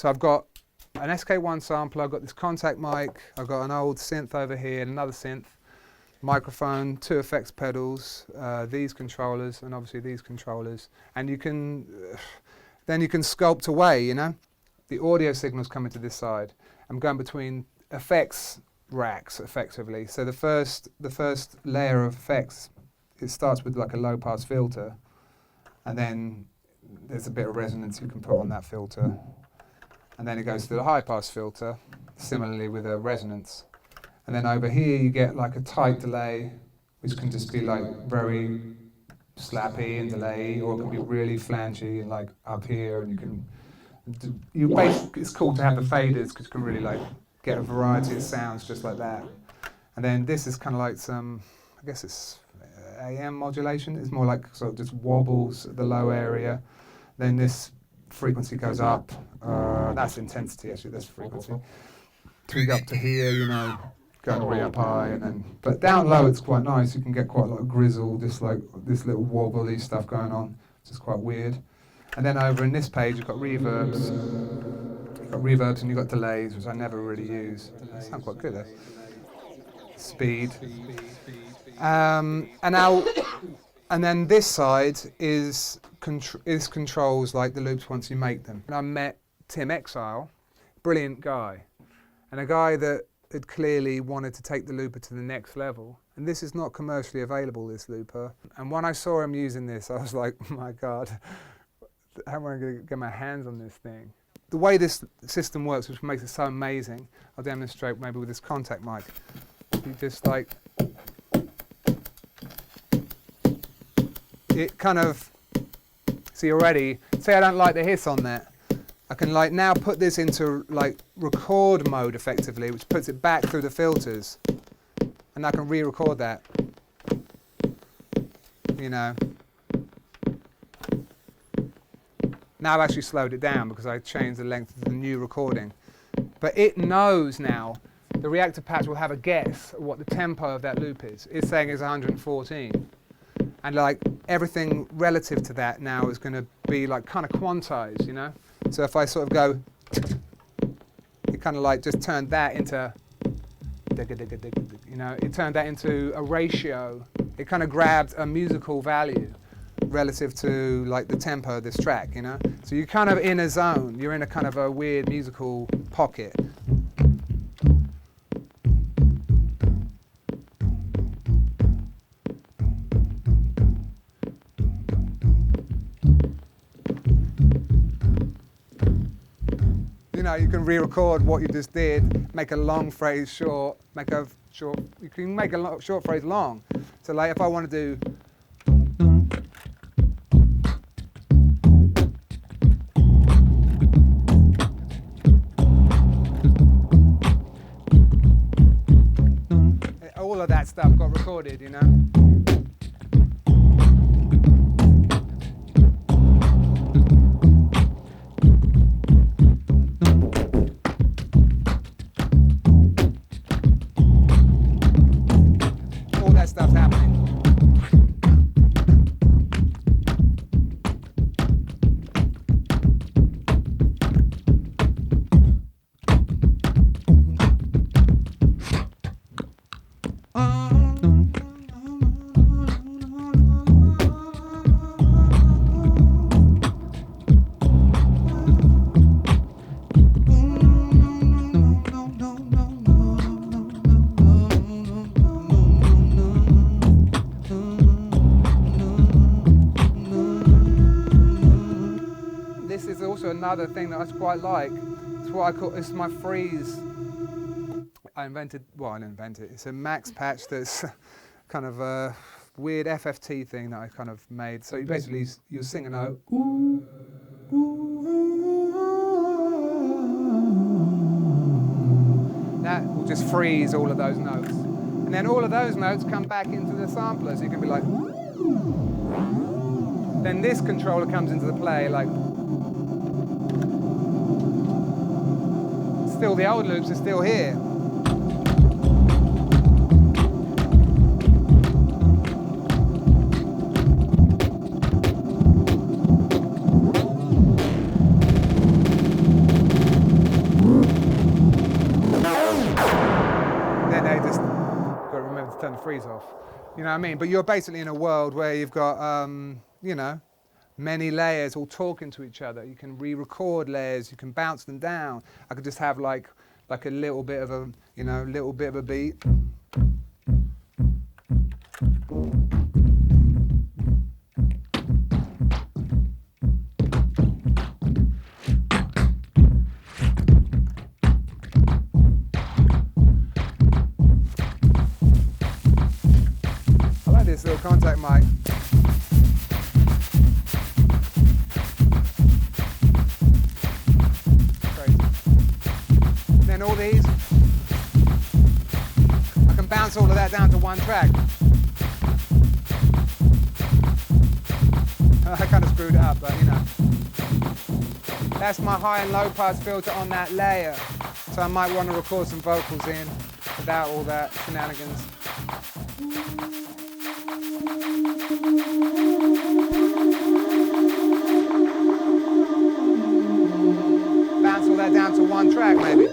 So I've got an SK1 sampler, I've got this contact mic, I've got an old synth over here, another synth, microphone, 2 effects pedals, these controllers, and obviously these controllers. And you can, then you can sculpt away, you know? The audio signals come into this side. I'm going between effects racks, effectively. So the first layer of effects, it starts with like a low pass filter, and then there's a bit of resonance you can put on that filter. And then it goes to the high pass filter, similarly with a resonance. And then over here you get like a tight delay, which can just be like very slappy and delay, or it can be really flangy and like up here, and it's cool to have the faders because you can really like get a variety of sounds just like that. And then this is kind of like some, I guess it's AM modulation. It's more like sort of just wobbles at the low area. Then this frequency goes up. That's intensity actually, that's frequency. Tweak up to here, you know, going way up high, and then, but down low it's quite nice. You can get quite a lot of grizzle, just like this little wobbly stuff going on, which is quite weird. And then over in this page you've got reverbs. You've got reverbs and you've got delays, which I never really use. They sound quite good, though. Speed. And then this side is controls like the loops once you make them. And I met Tim Exile, brilliant guy, and a guy that had clearly wanted to take the looper to the next level. And this is not commercially available, this looper. And when I saw him using this, I was like, oh my God, how am I going to get my hands on this thing? The way this system works, which makes it so amazing, I'll demonstrate maybe with this contact mic. You just like, it kind of, see already, say I don't like the hiss on that. I can like now put this into like record mode effectively, which puts it back through the filters. And I can re-record that, you know. Now I've actually slowed it down because I changed the length of the new recording. But it knows now, the reactor patch will have a guess at what the tempo of that loop is. It's saying it's 114. And like everything relative to that now is going to be like kind of quantized, you know? So if I sort of go, it kind of like just turned that into, you know, it turned that into a ratio. It kind of grabbed a musical value relative to like the tempo of this track, you know? So you're kind of in a zone, you're in a kind of a weird musical pocket. You know, you can re-record what you just did, make a long phrase short, you can make a short phrase long. So like if I want to do, all of that stuff got recorded, you know. All that stuff's happening. This is also another thing that I quite like. It's what I call, it's my freeze. I invented, well, I didn't invent it. It's a max patch that's kind of a weird FFT thing that I kind of made. So you basically, you sing a note. That will just freeze all of those notes. And then all of those notes come back into the sampler. So you can be like, then this controller comes into the play like, still the old loops are still here. turn the freeze off. You know what I mean? But you're basically in a world where you've got, you know, many layers all talking to each other. You can re-record layers, you can bounce them down. I could just have like a little bit of a, you know, little bit of a beat. I like this little contact mic. Then all these, I can bounce all of that down to one track. I kind of screwed it up, but you know. That's my high and low pass filter on that layer. So I might want to record some vocals in without all that shenanigans. Bounce all that down to one track maybe.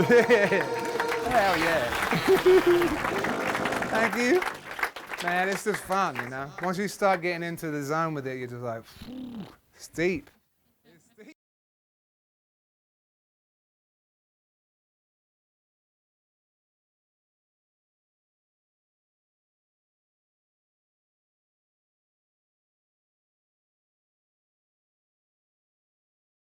Hell yeah. Thank you. Man, it's just fun, you know. Once you start getting into the zone with it, you're just like, it's deep.